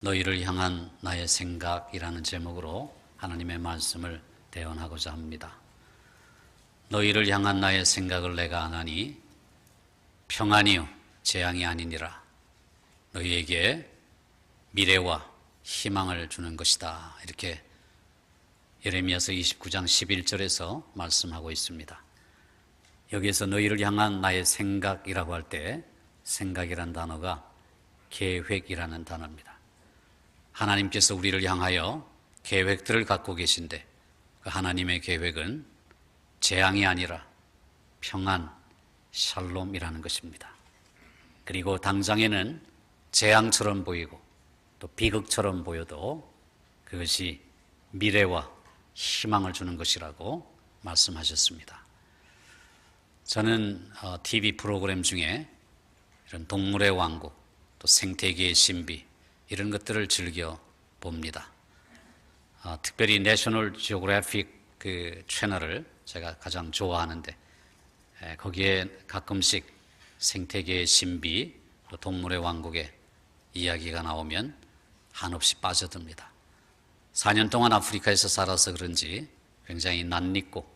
너희를 향한 나의 생각이라는 제목으로 하나님의 말씀을 대언하고자 합니다. 너희를 향한 나의 생각을 내가 아나니 평안이요 재앙이 아니니라. 너희에게 미래와 희망을 주는 것이다. 이렇게 예레미야서 29장 11절에서 말씀하고 있습니다. 여기에서 너희를 향한 나의 생각이라고 할 때 생각이란 단어가 계획이라는 단어입니다. 하나님께서 우리를 향하여 계획들을 갖고 계신데 그 하나님의 계획은 재앙이 아니라 평안, 샬롬이라는 것입니다. 그리고 당장에는 재앙처럼 보이고 또 비극처럼 보여도 그것이 미래와 희망을 주는 것이라고 말씀하셨습니다. 저는 TV 프로그램 중에 이런 동물의 왕국, 또 생태계의 신비 이런 것들을 즐겨 봅니다. 특별히 내셔널 지오그래픽 그 채널을 제가 가장 좋아하는데 거기에 가끔씩 생태계의 신비, 또 동물의 왕국의 이야기가 나오면 한없이 빠져듭니다. 4년 동안 아프리카에서 살아서 그런지 굉장히 낯익고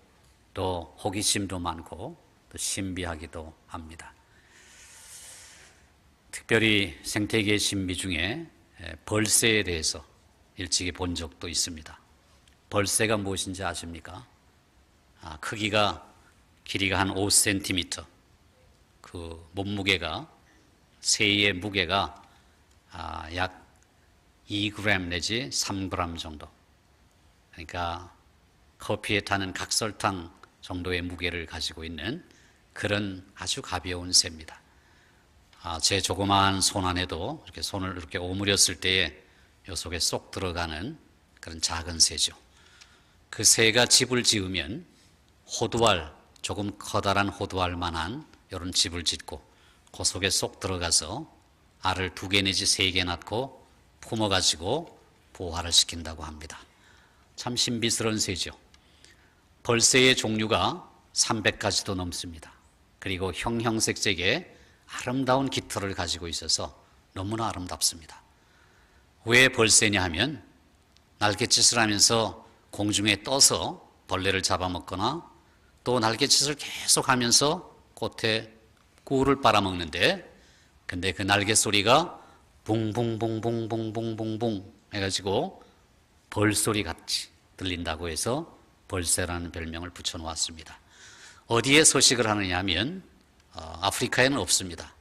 또 호기심도 많고 또 신비하기도 합니다. 특별히 생태계의 신비 중에 벌새에 대해서 일찍이 본 적도 있습니다. 벌새가 무엇인지 아십니까? 크기가 길이가 한 5cm, 그 몸무게가 새의 무게가 약 2g 내지 3g 정도. 그러니까 커피에 타는 각설탕 정도의 무게를 가지고 있는 그런 아주 가벼운 새입니다. 제 조그마한 손 안에도 이렇게 손을 이렇게 오므렸을 때에 요 속에 쏙 들어가는 그런 작은 새죠. 그 새가 집을 지으면 호두알, 조금 커다란 호두알만한 이런 집을 짓고 그 속에 쏙 들어가서 알을 2개 내지 3개 낳고 품어가지고 부화를 시킨다고 합니다. 참 신비스러운 새죠. 벌새의 종류가 300가지도 넘습니다. 그리고 형형색색의 아름다운 깃털을 가지고 있어서 너무나 아름답습니다. 왜 벌새냐 하면 날갯짓을 하면서 공중에 떠서 벌레를 잡아먹거나 또 날갯짓을 계속 하면서 꽃에 꿀을 빨아먹는데, 근데 그 날개 소리가 붕붕붕붕붕붕붕붕 해가지고 벌소리 같이 들린다고 해서 벌새라는 별명을 붙여놓았습니다. 어디에 서식을 하느냐 하면 아프리카에는 없습니다.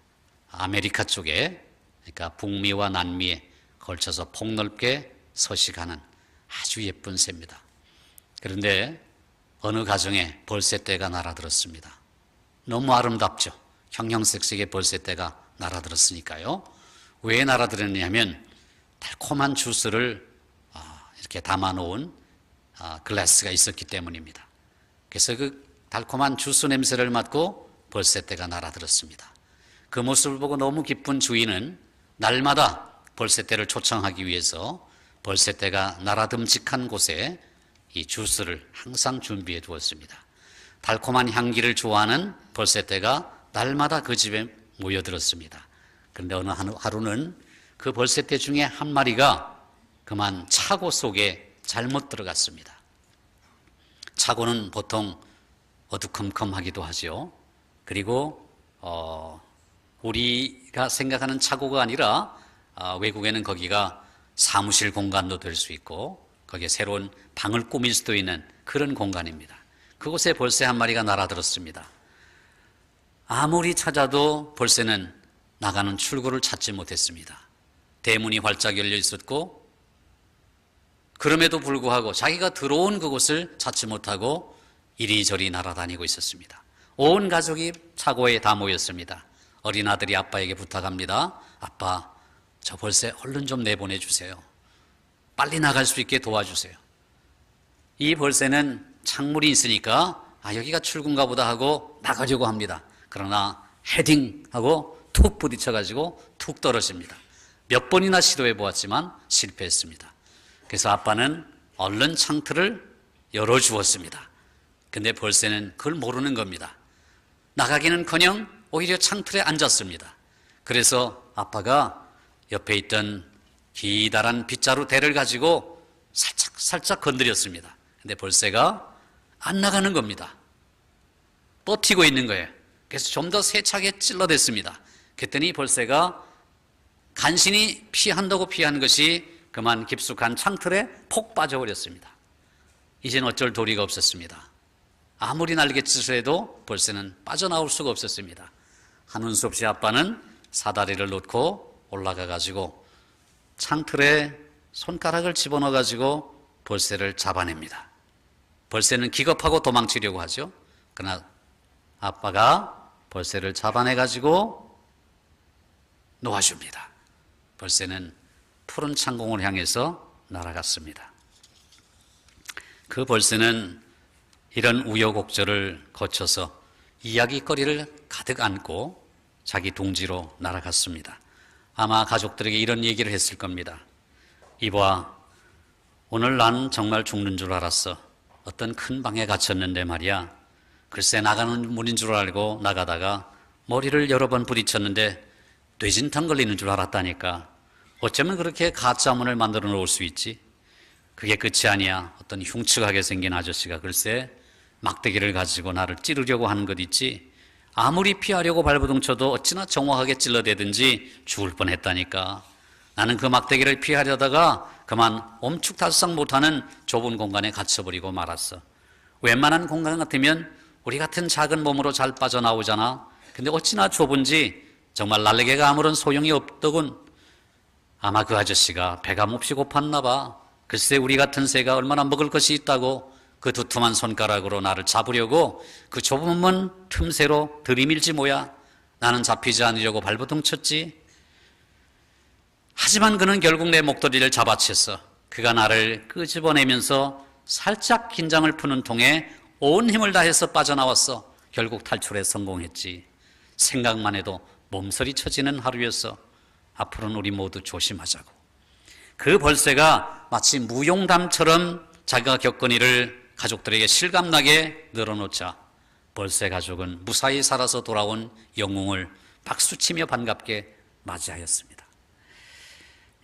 아메리카 쪽에, 그러니까 북미와 남미에 걸쳐서 폭넓게 서식하는 아주 예쁜 새입니다. 그런데 어느 가정에 벌새떼가 날아들었습니다. 너무 아름답죠. 형형색색의 벌새떼가 날아들었으니까요. 왜 날아들었냐면 달콤한 주스를 이렇게 담아놓은 글라스가 있었기 때문입니다. 그래서 그 달콤한 주스 냄새를 맡고 벌새떼가 날아들었습니다. 그 모습을 보고 너무 기쁜 주인은 날마다 벌새떼를 초청하기 위해서 벌새떼가 날아듬직한 곳에 이 주스를 항상 준비해 두었습니다. 달콤한 향기를 좋아하는 벌새떼가 날마다 그 집에 모여들었습니다. 그런데 어느 하루는 그 벌새떼 중에 한 마리가 그만 차고 속에 잘못 들어갔습니다. 차고는 보통 어두컴컴하기도 하죠. 그리고 우리가 생각하는 차고가 아니라 외국에는 거기가 사무실 공간도 될 수 있고 거기에 새로운 방을 꾸밀 수도 있는 그런 공간입니다. 그곳에 벌새 한 마리가 날아들었습니다. 아무리 찾아도 벌새는 나가는 출구를 찾지 못했습니다. 대문이 활짝 열려 있었고 그럼에도 불구하고 자기가 들어온 그곳을 찾지 못하고 이리저리 날아다니고 있었습니다. 온 가족이 차고에 다 모였습니다. 어린 아들이 아빠에게 부탁합니다. 아빠, 저 벌새 얼른 좀 내보내주세요. 빨리 나갈 수 있게 도와주세요. 이 벌새는 창문이 있으니까 여기가 출구인가 보다 하고 나가려고 합니다. 그러나 헤딩하고 툭 부딪혀가지고 툭 떨어집니다. 몇 번이나 시도해 보았지만 실패했습니다. 그래서 아빠는 얼른 창틀을 열어주었습니다. 근데 벌새는 그걸 모르는 겁니다. 나가기는커녕 오히려 창틀에 앉았습니다. 그래서 아빠가 옆에 있던 기다란 빗자루 대를 가지고 살짝 건드렸습니다. 근데 벌새가 안 나가는 겁니다. 버티고 있는 거예요. 그래서 좀 더 세차게 찔러댔습니다. 그랬더니 벌새가 간신히 피한다고 피한 것이 그만 깊숙한 창틀에 폭 빠져버렸습니다. 이젠 어쩔 도리가 없었습니다. 아무리 날갯짓을 해도 벌새는 빠져나올 수가 없었습니다. 하는 수 없이 아빠는 사다리를 놓고 올라가 가지고 창틀에 손가락을 집어넣어 가지고 벌새를 잡아냅니다. 벌새는 기겁하고 도망치려고 하죠. 그러나 아빠가 벌새를 잡아내 가지고 놓아줍니다. 벌새는 푸른 창공을 향해서 날아갔습니다. 그 벌새는 이런 우여곡절을 거쳐서 이야기거리를 가득 안고 자기 둥지로 날아갔습니다. 아마 가족들에게 이런 얘기를 했을 겁니다. 이봐, 오늘 난 정말 죽는 줄 알았어. 어떤 큰 방에 갇혔는데 말이야. 글쎄 나가는 문인 줄 알고 나가다가 머리를 여러 번 부딪혔는데 뇌진탕 걸리는 줄 알았다니까. 어쩌면 그렇게 가짜 문을 만들어 놓을 수 있지? 그게 끝이 아니야. 어떤 흉측하게 생긴 아저씨가 글쎄 막대기를 가지고 나를 찌르려고 하는 것 있지? 아무리 피하려고 발버둥 쳐도 어찌나 정확하게 찔러대든지 죽을 뻔했다니까. 나는 그 막대기를 피하려다가 그만 옴축달싹 못하는 좁은 공간에 갇혀버리고 말았어. 웬만한 공간 같으면 우리 같은 작은 몸으로 잘 빠져나오잖아. 근데 어찌나 좁은지 정말 날개가 아무런 소용이 없더군. 아마 그 아저씨가 배가 몹시 고팠나 봐. 글쎄 우리 같은 새가 얼마나 먹을 것이 있다고 그 두툼한 손가락으로 나를 잡으려고 그 좁은 문 틈새로 들이밀지 뭐야. 나는 잡히지 않으려고 발버둥 쳤지. 하지만 그는 결국 내 목도리를 잡아챘어. 그가 나를 끄집어내면서 살짝 긴장을 푸는 통에 온 힘을 다해서 빠져나왔어. 결국 탈출에 성공했지. 생각만 해도 몸서리 쳐지는 하루였어. 앞으로는 우리 모두 조심하자고. 그 벌새가 마치 무용담처럼 자기가 겪은 일을 가족들에게 실감나게 늘어놓자 벌새 가족은 무사히 살아서 돌아온 영웅을 박수치며 반갑게 맞이하였습니다.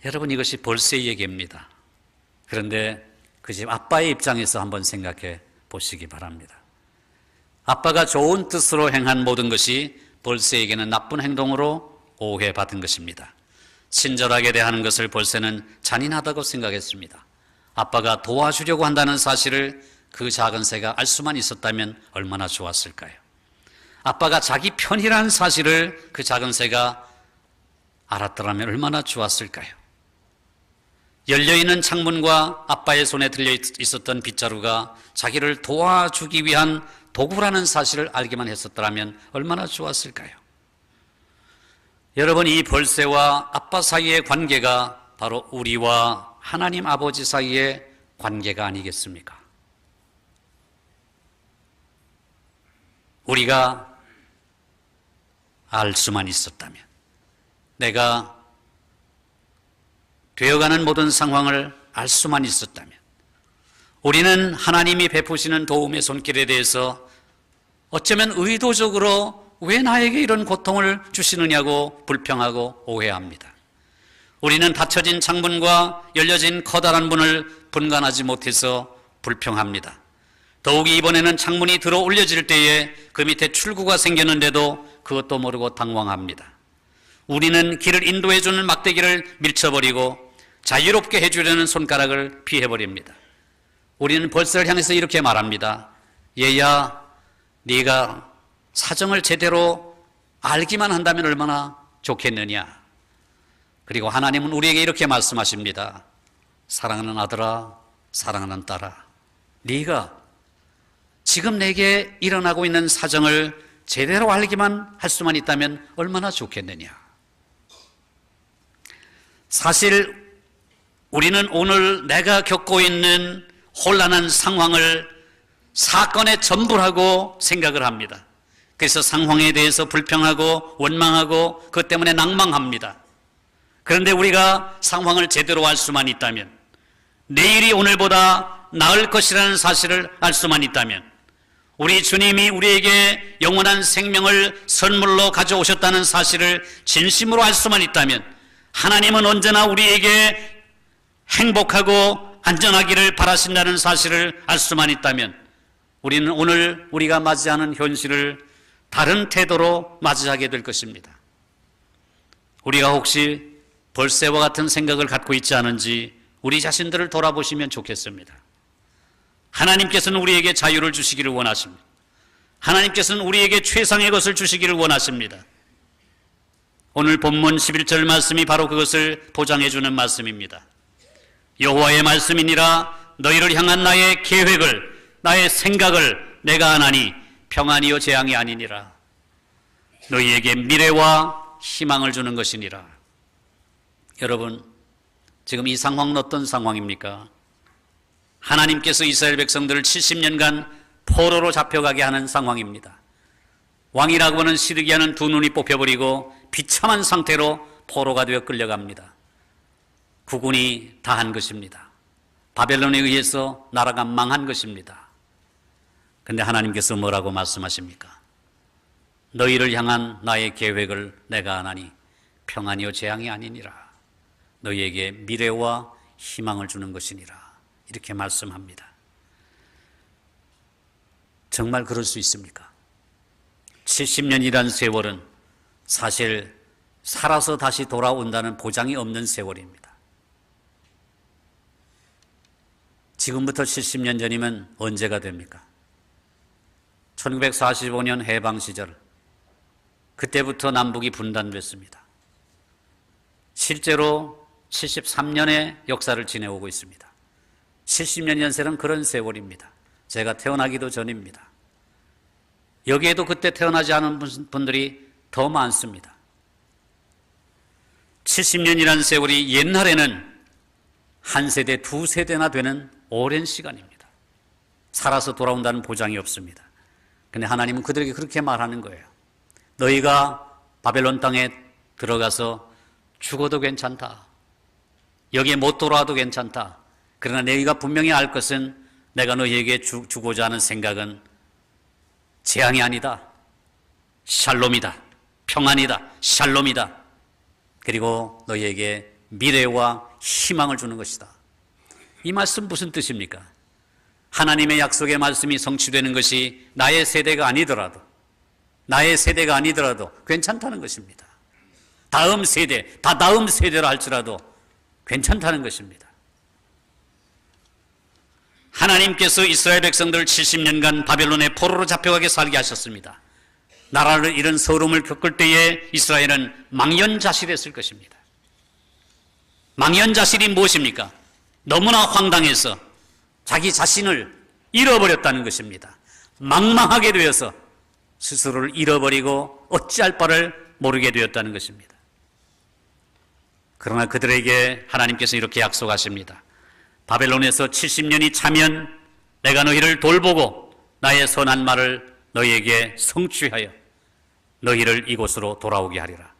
여러분, 이것이 벌새의 얘기입니다. 그런데 그 집 아빠의 입장에서 한번 생각해 보시기 바랍니다. 아빠가 좋은 뜻으로 행한 모든 것이 벌새에게는 나쁜 행동으로 오해받은 것입니다. 친절하게 대하는 것을 벌새는 잔인하다고 생각했습니다. 아빠가 도와주려고 한다는 사실을 그 작은 새가 알 수만 있었다면 얼마나 좋았을까요? 아빠가 자기 편이라는 사실을 그 작은 새가 알았더라면 얼마나 좋았을까요? 열려있는 창문과 아빠의 손에 들려 있었던 빗자루가 자기를 도와주기 위한 도구라는 사실을 알기만 했었더라면 얼마나 좋았을까요? 여러분, 이 벌새와 아빠 사이의 관계가 바로 우리와 하나님 아버지 사이의 관계가 아니겠습니까? 우리가 알 수만 있었다면, 내가 되어가는 모든 상황을 알 수만 있었다면, 우리는 하나님이 베푸시는 도움의 손길에 대해서 어쩌면 의도적으로 왜 나에게 이런 고통을 주시느냐고 불평하고 오해합니다. 우리는 닫혀진 창문과 열려진 커다란 문을 분간하지 못해서 불평합니다. 더욱이 이번에는 창문이 들어 올려질 때에 그 밑에 출구가 생겼는데도 그것도 모르고 당황합니다. 우리는 길을 인도해주는 막대기를 밀쳐버리고 자유롭게 해주려는 손가락을 피해버립니다. 우리는 벌새를 향해서 이렇게 말합니다. 얘야, 네가 사정을 제대로 알기만 한다면 얼마나 좋겠느냐. 그리고 하나님은 우리에게 이렇게 말씀하십니다. 사랑하는 아들아, 사랑하는 딸아, 네가 지금 내게 일어나고 있는 사정을 제대로 알기만 할 수만 있다면 얼마나 좋겠느냐. 사실 우리는 오늘 내가 겪고 있는 혼란한 상황을 사건의 전부라고 생각을 합니다. 그래서 상황에 대해서 불평하고 원망하고 그것 때문에 낭망합니다. 그런데 우리가 상황을 제대로 알 수만 있다면, 내일이 오늘보다 나을 것이라는 사실을 알 수만 있다면, 우리 주님이 우리에게 영원한 생명을 선물로 가져오셨다는 사실을 진심으로 알 수만 있다면, 하나님은 언제나 우리에게 행복하고 안전하기를 바라신다는 사실을 알 수만 있다면 우리는 오늘 우리가 맞이하는 현실을 다른 태도로 맞이하게 될 것입니다. 우리가 혹시 벌새와 같은 생각을 갖고 있지 않은지 우리 자신들을 돌아보시면 좋겠습니다. 하나님께서는 우리에게 자유를 주시기를 원하십니다. 하나님께서는 우리에게 최상의 것을 주시기를 원하십니다. 오늘 본문 11절 말씀이 바로 그것을 보장해 주는 말씀입니다. 여호와의 말씀이니라 너희를 향한 나의 계획을 나의 생각을 내가 아나니 평안이요 재앙이 아니니라. 너희에게 미래와 희망을 주는 것이니라. 여러분, 지금 이 상황은 어떤 상황입니까? 하나님께서 이스라엘 백성들을 70년간 포로로 잡혀가게 하는 상황입니다. 왕이라고 하는 시드기야는 두 눈이 뽑혀버리고 비참한 상태로 포로가 되어 끌려갑니다. 국군이 다 한 것입니다. 바벨론에 의해서 나라가 망한 것입니다. 그런데 하나님께서 뭐라고 말씀하십니까? 너희를 향한 나의 계획을 내가 아나니 평안이요 재앙이 아니니라. 너희에게 미래와 희망을 주는 것이니라. 이렇게 말씀합니다. 정말 그럴 수 있습니까? 70년이란 세월은 사실 살아서 다시 돌아온다는 보장이 없는 세월입니다. 지금부터 70년 전이면 언제가 됩니까? 1945년 해방 시절, 그때부터 남북이 분단됐습니다. 실제로 73년의 역사를 지내오고 있습니다. 70년 연세는 그런 세월입니다. 제가 태어나기도 전입니다. 여기에도 그때 태어나지 않은 분들이 더 많습니다. 70년이라는 세월이 옛날에는 한 세대, 두 세대나 되는 오랜 시간입니다. 살아서 돌아온다는 보장이 없습니다. 근데 하나님은 그들에게 그렇게 말하는 거예요. 너희가 바벨론 땅에 들어가서 죽어도 괜찮다. 여기에 못 돌아와도 괜찮다. 그러나 너희가 분명히 알 것은 내가 너희에게 주고자 하는 생각은 재앙이 아니다. 샬롬이다. 평안이다. 샬롬이다. 그리고 너희에게 미래와 희망을 주는 것이다. 이 말씀 무슨 뜻입니까? 하나님의 약속의 말씀이 성취되는 것이 나의 세대가 아니더라도 괜찮다는 것입니다. 다음 세대, 다다음 세대라 할지라도 괜찮다는 것입니다. 하나님께서 이스라엘 백성들을 70년간 바벨론의 포로로 잡혀가게 살게 하셨습니다. 나라를 잃은 서름을 겪을 때에 이스라엘은 망연자실했을 것입니다. 망연자실이 무엇입니까? 너무나 황당해서 자기 자신을 잃어버렸다는 것입니다. 망망하게 되어서 스스로를 잃어버리고 어찌할 바를 모르게 되었다는 것입니다. 그러나 그들에게 하나님께서 이렇게 약속하십니다. 바벨론에서 70년이 차면 내가 너희를 돌보고 나의 선한 말을 너희에게 성취하여 너희를 이곳으로 돌아오게 하리라.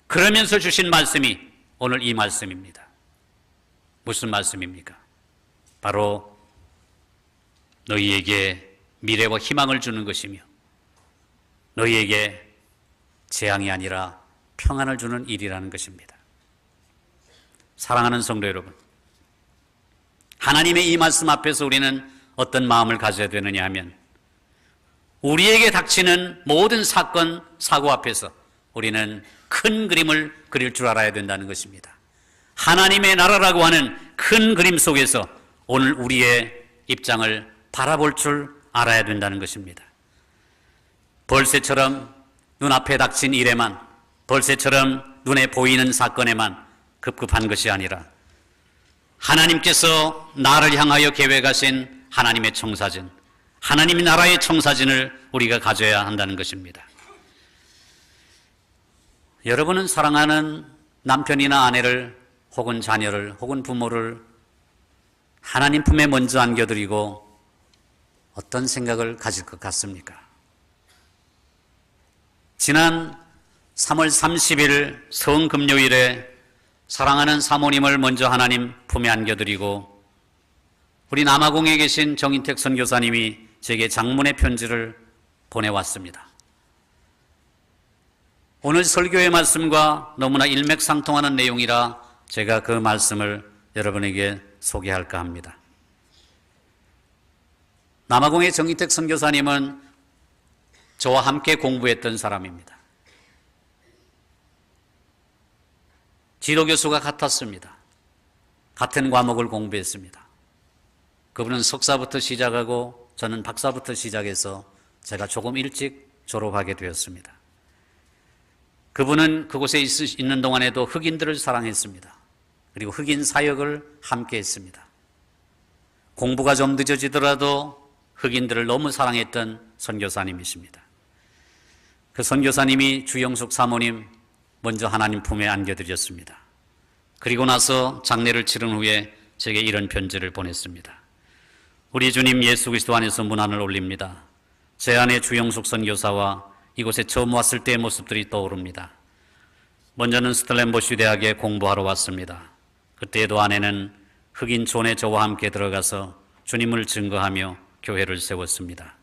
그러면서 주신 말씀이 오늘 이 말씀입니다. 무슨 말씀입니까? 바로 너희에게 미래와 희망을 주는 것이며 너희에게 재앙이 아니라 평안을 주는 일이라는 것입니다. 사랑하는 성도 여러분, 하나님의 이 말씀 앞에서 우리는 어떤 마음을 가져야 되느냐 하면 우리에게 닥치는 모든 사건, 사고 앞에서 우리는 큰 그림을 그릴 줄 알아야 된다는 것입니다. 하나님의 나라라고 하는 큰 그림 속에서 오늘 우리의 입장을 바라볼 줄 알아야 된다는 것입니다. 벌새처럼 눈앞에 닥친 일에만, 벌새처럼 눈에 보이는 사건에만 급급한 것이 아니라 하나님께서 나를 향하여 계획하신 하나님의 청사진, 하나님의 나라의 청사진을 우리가 가져야 한다는 것입니다. 여러분은 사랑하는 남편이나 아내를 혹은 자녀를 혹은 부모를 하나님 품에 먼저 안겨드리고 어떤 생각을 가질 것 같습니까? 지난 3월 30일 성금요일에 사랑하는 사모님을 먼저 하나님 품에 안겨드리고 우리 남아공에 계신 정인택 선교사님이 제게 장문의 편지를 보내왔습니다. 오늘 설교의 말씀과 너무나 일맥상통하는 내용이라 제가 그 말씀을 여러분에게 소개할까 합니다. 남아공의 정희택 선교사님은 저와 함께 공부했던 사람입니다. 지도교수가 같았습니다. 같은 과목을 공부했습니다. 그분은 석사부터 시작하고 저는 박사부터 시작해서 제가 조금 일찍 졸업하게 되었습니다. 그분은 그곳에 있는 동안에도 흑인들을 사랑했습니다. 그리고 흑인 사역을 함께 했습니다. 공부가 좀 늦어지더라도 흑인들을 너무 사랑했던 선교사님이십니다. 그 선교사님이 주영숙 사모님 먼저 하나님 품에 안겨드렸습니다. 그리고 나서 장례를 치른 후에 제게 이런 편지를 보냈습니다. 우리 주님 예수 그리스도 안에서 문안을 올립니다. 제 아내 주영숙 선교사와 이곳에 처음 왔을 때의 모습들이 떠오릅니다. 먼저는 스텔렌보시 대학에 공부하러 왔습니다. 그때에도 아내는 흑인촌에 저와 함께 들어가서 주님을 증거하며 교회를 세웠습니다.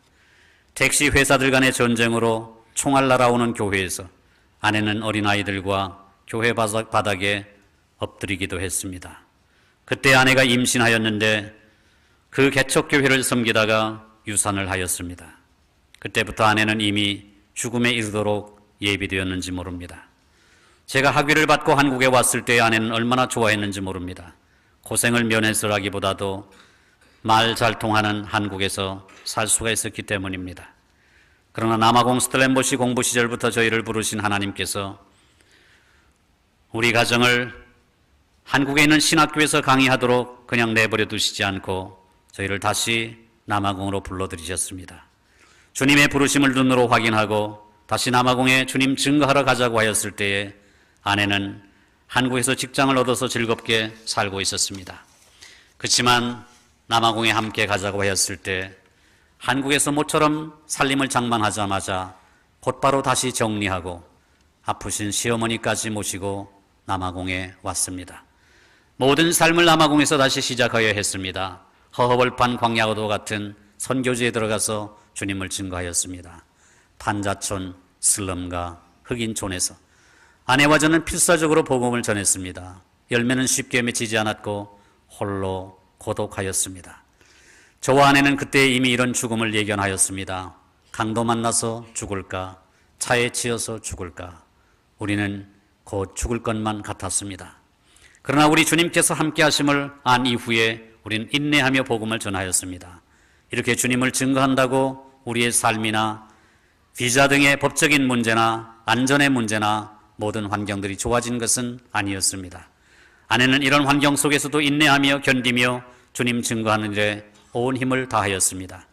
택시 회사들 간의 전쟁으로 총알 날아오는 교회에서 아내는 어린아이들과 교회 바닥에 엎드리기도 했습니다. 그때 아내가 임신하였는데 그 개척교회를 섬기다가 유산을 하였습니다. 그때부터 아내는 이미 죽음에 이르도록 예비되었는지 모릅니다. 제가 학위를 받고 한국에 왔을 때 아내는 얼마나 좋아했는지 모릅니다. 고생을 면했으라기보다도 말 잘 통하는 한국에서 살 수가 있었기 때문입니다. 그러나 남아공 스텔렌보시 공부 시절부터 저희를 부르신 하나님께서 우리 가정을 한국에 있는 신학교에서 강의하도록 그냥 내버려 두시지 않고 저희를 다시 남아공으로 불러들이셨습니다. 주님의 부르심을 눈으로 확인하고 다시 남아공에 주님 증거하러 가자고 하였을 때에 아내는 한국에서 직장을 얻어서 즐겁게 살고 있었습니다. 그렇지만 남아공에 함께 가자고 하였을 때 한국에서 모처럼 살림을 장만하자마자 곧바로 다시 정리하고 아프신 시어머니까지 모시고 남아공에 왔습니다. 모든 삶을 남아공에서 다시 시작하여 했습니다. 허허벌판 광야도 같은 선교지에 들어가서 주님을 증거하였습니다. 판자촌, 슬럼과 흑인촌에서 아내와 저는 필사적으로 복음을 전했습니다. 열매는 쉽게 맺히지 않았고 홀로 고독하였습니다. 저와 아내는 그때 이미 이런 죽음을 예견하였습니다. 강도 만나서 죽을까, 차에 치여서 죽을까. 우리는 곧 죽을 것만 같았습니다. 그러나 우리 주님께서 함께 하심을 안 이후에 우리는 인내하며 복음을 전하였습니다. 이렇게 주님을 증거한다고 우리의 삶이나 비자 등의 법적인 문제나 안전의 문제나 모든 환경들이 좋아진 것은 아니었습니다. 아내는 이런 환경 속에서도 인내하며 견디며 주님 증거하는 일에 온 힘을 다하였습니다.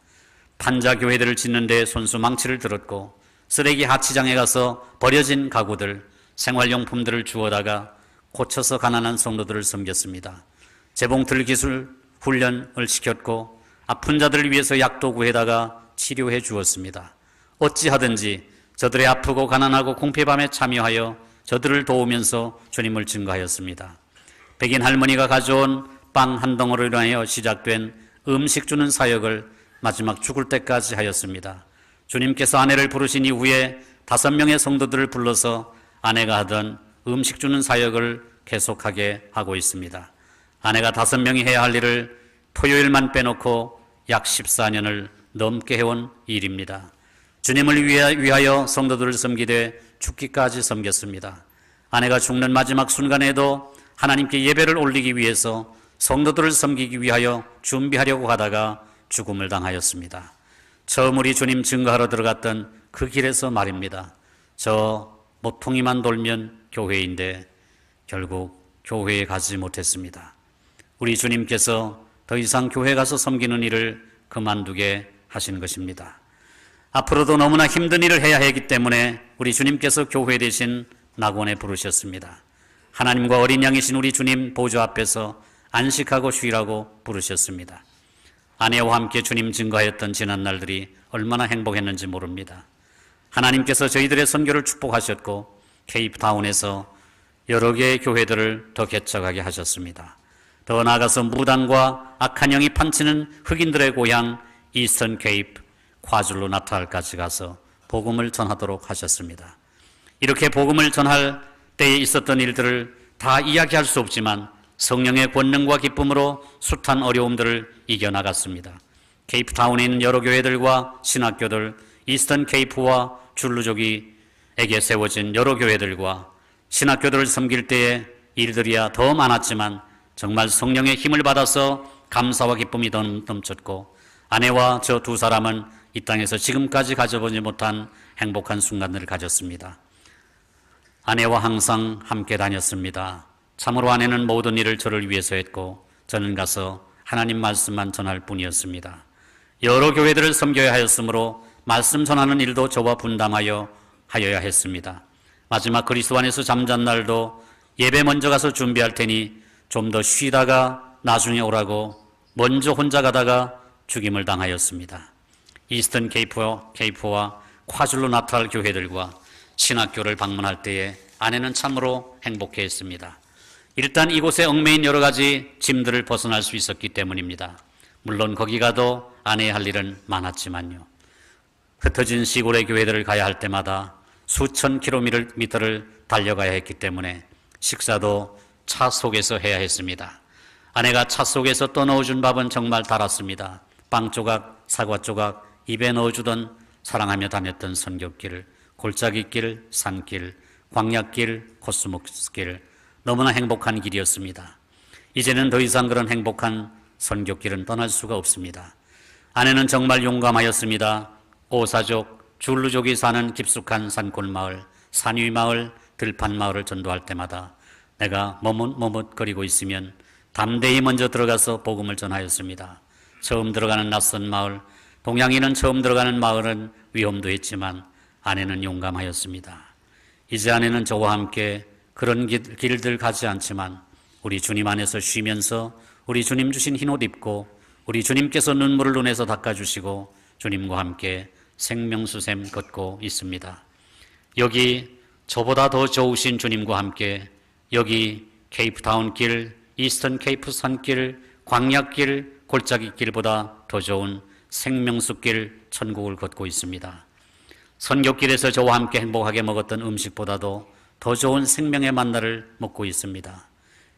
판자교회들을 짓는 데 손수 망치를 들었고 쓰레기 하치장에 가서 버려진 가구들, 생활용품들을 주워다가 고쳐서 가난한 성도들을 섬겼습니다. 재봉틀 기술 훈련을 시켰고 아픈 자들을 위해서 약도 구해다가 치료해 주었습니다. 어찌하든지 저들의 아프고 가난하고 공피밤에 참여하여 저들을 도우면서 주님을 증거하였습니다. 백인 할머니가 가져온 빵 한 덩어리로 인하여 시작된 음식 주는 사역을 마지막 죽을 때까지 하였습니다. 주님께서 아내를 부르신 이후에 5명의 성도들을 불러서 아내가 하던 음식 주는 사역을 계속하게 하고 있습니다. 아내가 5명이 해야 할 일을 토요일만 빼놓고 약 14년을 넘게 해온 일입니다. 주님을 위하여 성도들을 섬기되 죽기까지 섬겼습니다. 아내가 죽는 마지막 순간에도 하나님께 예배를 올리기 위해서 성도들을 섬기기 위하여 준비하려고 하다가 죽음을 당하였습니다. 처음 우리 주님 증거하러 들어갔던 그 길에서 말입니다. 저 모퉁이만 돌면 교회인데 결국 교회에 가지 못했습니다. 우리 주님께서 더 이상 교회 가서 섬기는 일을 그만두게 하신 것입니다. 앞으로도 너무나 힘든 일을 해야 하기 때문에 우리 주님께서 교회 대신 낙원에 부르셨습니다. 하나님과 어린 양이신 우리 주님 보좌 앞에서 안식하고 쉬라고 부르셨습니다. 아내와 함께 주님 증거하였던 지난 날들이 얼마나 행복했는지 모릅니다. 하나님께서 저희들의 선교를 축복하셨고 케이프타운에서 여러 개의 교회들을 더 개척하게 하셨습니다. 더 나아가서 무당과 악한 영이 판치는 흑인들의 고향 이스턴 케이프, 과줄루 나탈까지 가서 복음을 전하도록 하셨습니다. 이렇게 복음을 전할 때에 있었던 일들을 다 이야기할 수 없지만 성령의 권능과 기쁨으로 숱한 어려움들을 이겨나갔습니다. 케이프타운에 있는 여러 교회들과 신학교들, 이스턴 케이프와 줄루족이에게 세워진 여러 교회들과 신학교들을 섬길 때의 일들이야 더 많았지만 정말 성령의 힘을 받아서 감사와 기쁨이 넘쳤고 아내와 저 두 사람은 이 땅에서 지금까지 가져보지 못한 행복한 순간들을 가졌습니다. 아내와 항상 함께 다녔습니다. 참으로 아내는 모든 일을 저를 위해서 했고 저는 가서 하나님 말씀만 전할 뿐이었습니다. 여러 교회들을 섬겨야 하였으므로 말씀 전하는 일도 저와 분담하여야 했습니다. 마지막 그리스도 안에서 잠잔 날도 예배 먼저 가서 준비할 테니 좀 더 쉬다가 나중에 오라고 먼저 혼자 가다가 죽임을 당하였습니다. 이스턴 케이프와 콰줄루 나탈 교회들과 신학교를 방문할 때에 아내는 참으로 행복해했습니다. 일단 이곳에 얽매인 여러 가지 짐들을 벗어날 수 있었기 때문입니다. 물론 거기 가도 아내의 할 일은 많았지만요. 흩어진 시골의 교회들을 가야 할 때마다 수천 킬로미터를 달려가야 했기 때문에 식사도 차 속에서 해야 했습니다. 아내가 차 속에서 떠넣어준 밥은 정말 달았습니다. 빵 조각, 사과 조각 입에 넣어주던 사랑하며 다녔던 선교길, 골짜기길, 산길, 광야길, 코스모스길 너무나 행복한 길이었습니다. 이제는 더 이상 그런 행복한 선교길은 떠날 수가 없습니다. 아내는 정말 용감하였습니다. 오사족, 줄루족이 사는 깊숙한 산골마을, 산위마을, 들판마을을 전도할 때마다 내가 머뭇머뭇거리고 있으면 담대히 먼저 들어가서 복음을 전하였습니다. 처음 들어가는 낯선 마을, 동양인은 처음 들어가는 마을은 위험도 했지만 아내는 용감하였습니다. 이제 아내는 저와 함께 그런 길들 가지 않지만 우리 주님 안에서 쉬면서 우리 주님 주신 흰옷 입고 우리 주님께서 눈물을 눈에서 닦아주시고 주님과 함께 생명수샘 걷고 있습니다. 여기 저보다 더 좋으신 주님과 함께 여기 케이프타운 길, 이스턴 케이프 산길, 광야길, 골짜기 길보다 더 좋은 생명숲길 천국을 걷고 있습니다. 선교길에서 저와 함께 행복하게 먹었던 음식보다도 더 좋은 생명의 만나를 먹고 있습니다.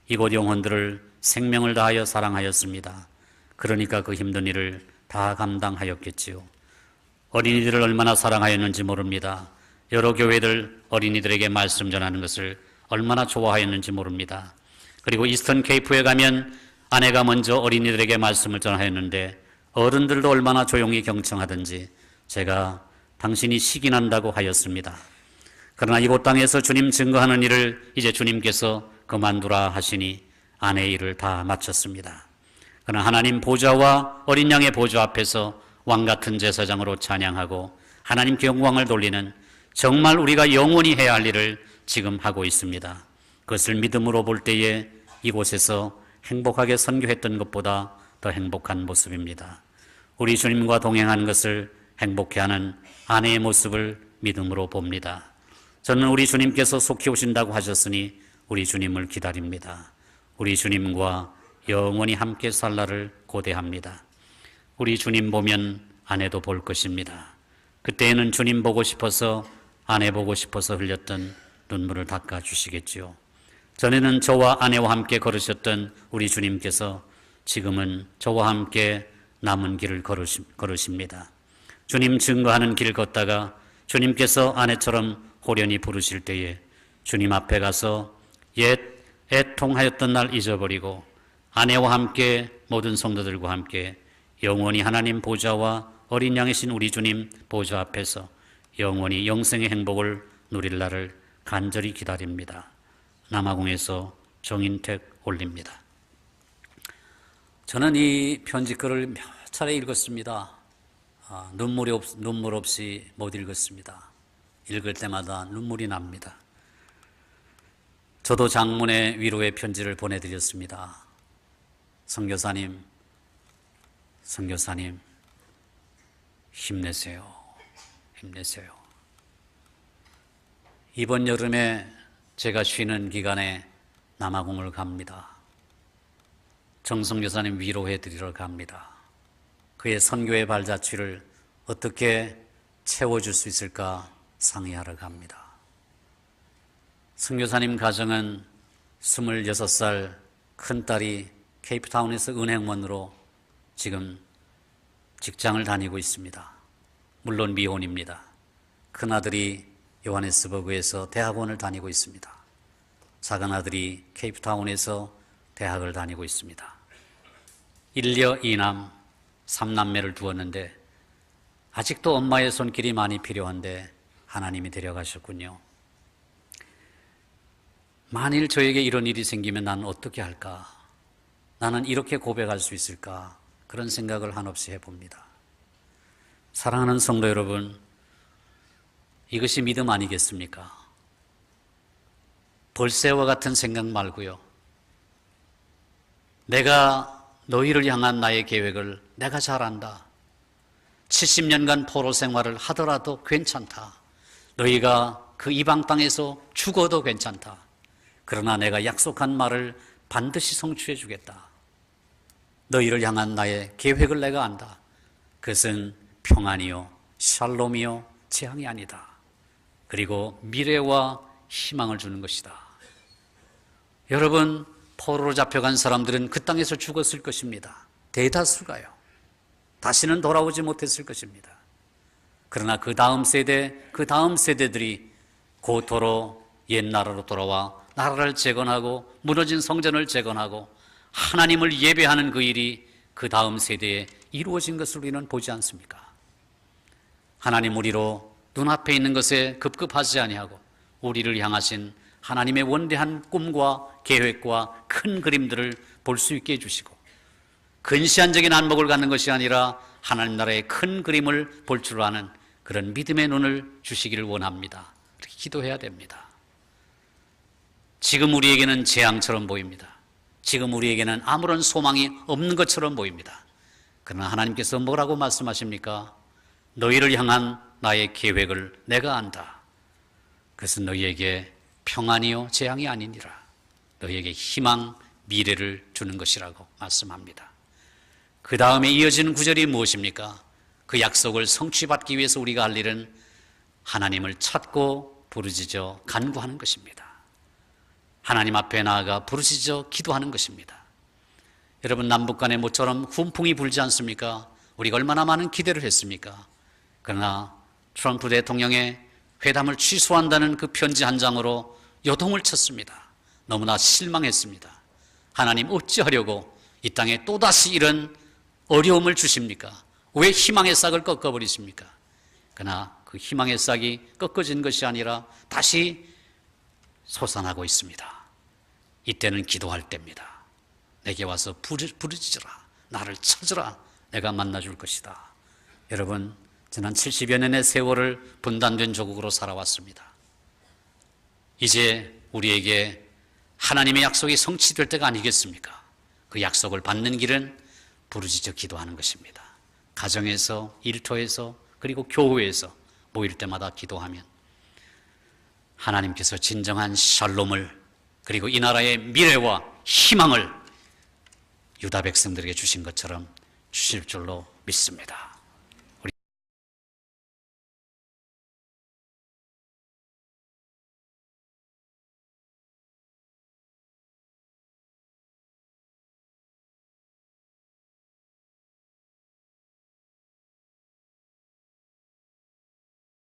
이곳 영혼들을 생명을 다하여 사랑하였습니다. 그러니까 그 힘든 일을 다 감당하였겠지요. 어린이들을 얼마나 사랑하였는지 모릅니다. 여러 교회들 어린이들에게 말씀 전하는 것을 얼마나 좋아하였는지 모릅니다. 그리고 이스턴 케이프에 가면 아내가 먼저 어린이들에게 말씀을 전하였는데 어른들도 얼마나 조용히 경청하든지 제가 당신이 식이 난다고 하였습니다. 그러나 이곳 땅에서 주님 증거하는 일을 이제 주님께서 그만두라 하시니 아내의 일을 다 마쳤습니다. 그러나 하나님 보좌와 어린 양의 보좌 앞에서 왕같은 제사장으로 찬양하고 하나님께 영광을 돌리는 정말 우리가 영원히 해야 할 일을 지금 하고 있습니다. 그것을 믿음으로 볼 때에 이곳에서 행복하게 선교했던 것보다 더 행복한 모습입니다. 우리 주님과 동행하는 것을 행복해하는 아내의 모습을 믿음으로 봅니다. 저는 우리 주님께서 속히 오신다고 하셨으니 우리 주님을 기다립니다. 우리 주님과 영원히 함께 살 날을 고대합니다. 우리 주님 보면 아내도 볼 것입니다. 그때에는 주님 보고 싶어서 아내 보고 싶어서 흘렸던 눈물을 닦아주시겠지요. 전에는 저와 아내와 함께 걸으셨던 우리 주님께서 지금은 저와 함께 남은 길을 걸으십니다. 주님 증거하는 길 걷다가 주님께서 아내처럼 호련히 부르실 때에 주님 앞에 가서 옛 애통하였던 날 잊어버리고 아내와 함께 모든 성도들과 함께 영원히 하나님 보좌와 어린 양이신 우리 주님 보좌 앞에서 영원히 영생의 행복을 누릴 날을 간절히 기다립니다. 남아공에서 정인택 올립니다. 저는 이 편지글을 몇 차례 읽었습니다. 눈물 없이 못 읽었습니다. 읽을 때마다 눈물이 납니다. 저도 장문의 위로의 편지를 보내드렸습니다. 선교사님, 힘내세요. 이번 여름에 제가 쉬는 기간에 남아공을 갑니다. 정선교사님 위로해 드리러 갑니다. 그의 선교의 발자취를 어떻게 채워줄 수 있을까 상의하러 갑니다. 선교사님 가정은 26살 큰딸이 케이프타운에서 은행원으로 지금 직장을 다니고 있습니다. 물론 미혼입니다. 큰아들이 요하네스버그에서 대학원을 다니고 있습니다. 작은아들이 케이프타운에서 대학을 다니고 있습니다. 1녀 2남 3남매를 두었는데 아직도 엄마의 손길이 많이 필요한데 하나님이 데려가셨군요. 만일 저에게 이런 일이 생기면 나는 어떻게 할까? 나는 이렇게 고백할 수 있을까? 그런 생각을 한없이 해봅니다. 사랑하는 성도 여러분, 이것이 믿음 아니겠습니까? 벌새와 같은 생각 말고요. 내가 너희를 향한 나의 계획을 내가 잘 안다. 70년간 포로 생활을 하더라도 괜찮다. 너희가 그 이방 땅에서 죽어도 괜찮다. 그러나 내가 약속한 말을 반드시 성취해 주겠다. 너희를 향한 나의 계획을 내가 안다. 그것은 평안이요, 샬롬이요, 재앙이 아니다. 그리고 미래와 희망을 주는 것이다. 여러분, 포로로 잡혀간 사람들은 그 땅에서 죽었을 것입니다. 대다수가요. 다시는 돌아오지 못했을 것입니다. 그러나 그 다음 세대들이 고토로 옛 나라로 돌아와 나라를 재건하고 무너진 성전을 재건하고 하나님을 예배하는 그 일이 그 다음 세대에 이루어진 것을 우리는 보지 않습니까? 하나님 우리로 눈앞에 있는 것에 급급하지 아니하고 우리를 향하신 하나님의 원대한 꿈과 계획과 큰 그림들을 볼 수 있게 해주시고 근시안적인 안목을 갖는 것이 아니라 하나님 나라의 큰 그림을 볼 줄 아는 그런 믿음의 눈을 주시기를 원합니다. 그렇게 기도해야 됩니다. 지금 우리에게는 재앙처럼 보입니다. 지금 우리에게는 아무런 소망이 없는 것처럼 보입니다. 그러나 하나님께서 뭐라고 말씀하십니까? 너희를 향한 나의 계획을 내가 안다. 그것은 너희에게 평안이요 재앙이 아니니라. 너희에게 희망, 미래를 주는 것이라고 말씀합니다. 그 다음에 이어지는 구절이 무엇입니까? 그 약속을 성취받기 위해서 우리가 할 일은 하나님을 찾고 부르짖어 간구하는 것입니다. 하나님 앞에 나아가 부르짖어 기도하는 것입니다. 여러분, 남북 간에 모처럼 훈풍이 불지 않습니까? 우리가 얼마나 많은 기대를 했습니까? 그러나 트럼프 대통령의 회담을 취소한다는 그 편지 한 장으로 요동을 쳤습니다. 너무나 실망했습니다. 하나님 어찌하려고 이 땅에 또다시 이런 어려움을 주십니까? 왜 희망의 싹을 꺾어버리십니까? 그러나 그 희망의 싹이 꺾어진 것이 아니라 다시 솟아나고 있습니다. 이때는 기도할 때입니다. 내게 와서 부르짖으라. 나를 찾으라. 내가 만나줄 것이다. 여러분, 지난 70여 년의 세월을 분단된 조국으로 살아왔습니다. 이제 우리에게 하나님의 약속이 성취될 때가 아니겠습니까? 그 약속을 받는 길은 부르짖어 기도하는 것입니다. 가정에서, 일터에서, 그리고 교회에서 모일 때마다 기도하면 하나님께서 진정한 샬롬을 그리고 이 나라의 미래와 희망을 유다 백성들에게 주신 것처럼 주실 줄로 믿습니다.